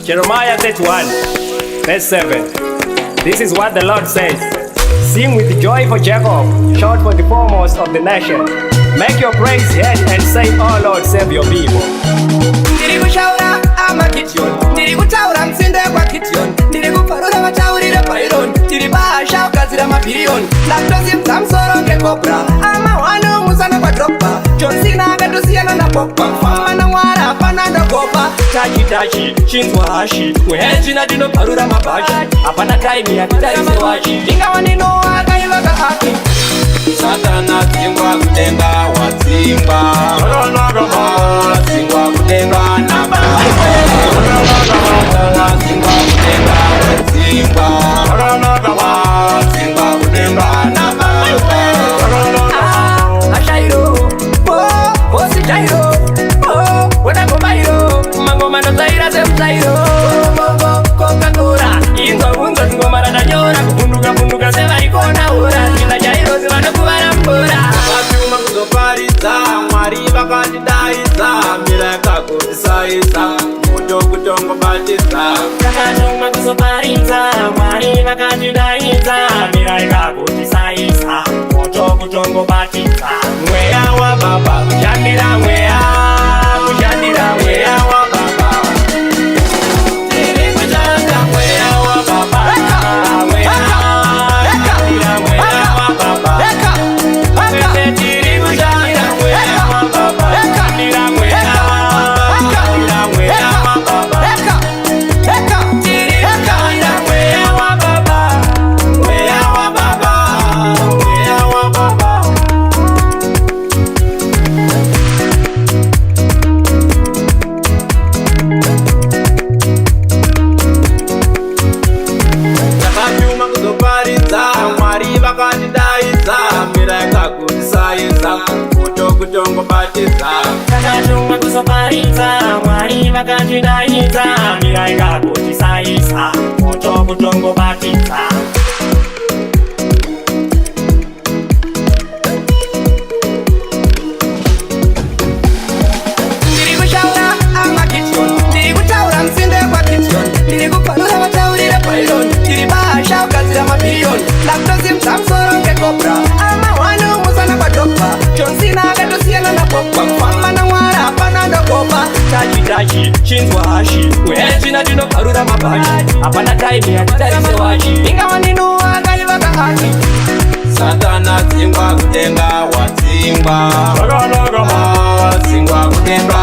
Jeremiah 31, verse 7. This is what the Lord says. Sing with joy for Jacob, shout for the foremost of the nation. Make your praise heard and say, oh Lord, save your people. Ndiri kushaura ama Gideon, ndiri kutaura mtsinde kwa Gideon, ndiri kuparura vachaurire Byron, ndiri bahasha ukadzira mabhiriyoni, ndakutozimza musoro ngekobra, ama wano musana kwa Drogba, John Cena akatosiyana naPogba, kufamba naMwari hapana ndagopa, tachi chinzwa hashi, wehechina tinoparura mabhashi, hapana time yatitarise washi, ndingawa ndinowa akaiva kahaki. Satana dzingwa kutenga wadzingwa, dzingwa kutenga namba, dzingwa kutenga wadzingwa, dzingwa kutenga namba. Ashairo, bosi Jairo, wanagomairo, mangoma ndozaira semzairo, kokakura, inzwa unzwa zingoma radanyora, kupunduka sevarikona ura, zila Jairo zivanokuvara mbura. Vakatuma kuzoparidza, Mwari vakatidaidza, mira yakagotisaidza, moto kutongobatidza. Vakatuma kuzoparidza, Mwari vakatidaidza, mira yakagotisaidza, moto kutongobatidza. Mweya waBaba Kushandira mweya waBaba, tiri kushanda mweya waBaba, mweya waBaba, tiri kushanda mweya waBaba, mweya waBaba, tiri kushanda mweya waBaba, mweya waBaba, mweya waBaba. Takatuma kuzoparidza, Mwari vakatidaidza, mira yakagotisaidza, moto kutongobatidza. Takatuma kuzoparidza, Mwari vakatidaidza, mira yakagotisaidza, moto kutongobatidza. Ndiri kushaura ama Gideon, ndiri kutaura mtsinde kwa Gideon, ndiri kuparura vachaurire Byron, ndiri bahasha ukadzira mabhiriyoni, ndakutozimza musoro ngekobra, ama wano musana kwa Drogba, John Cena akatosiyana naPogba, kufamba naMwari hapana ndagopa, tachi chinzwa hashi, wehechina tinoparura mabhashi, hapana time yatitarise washi, ndingawa ndinowa akaiva kahaki. Satana dzingwa kutenga wadzingwa, dzingwa kutenga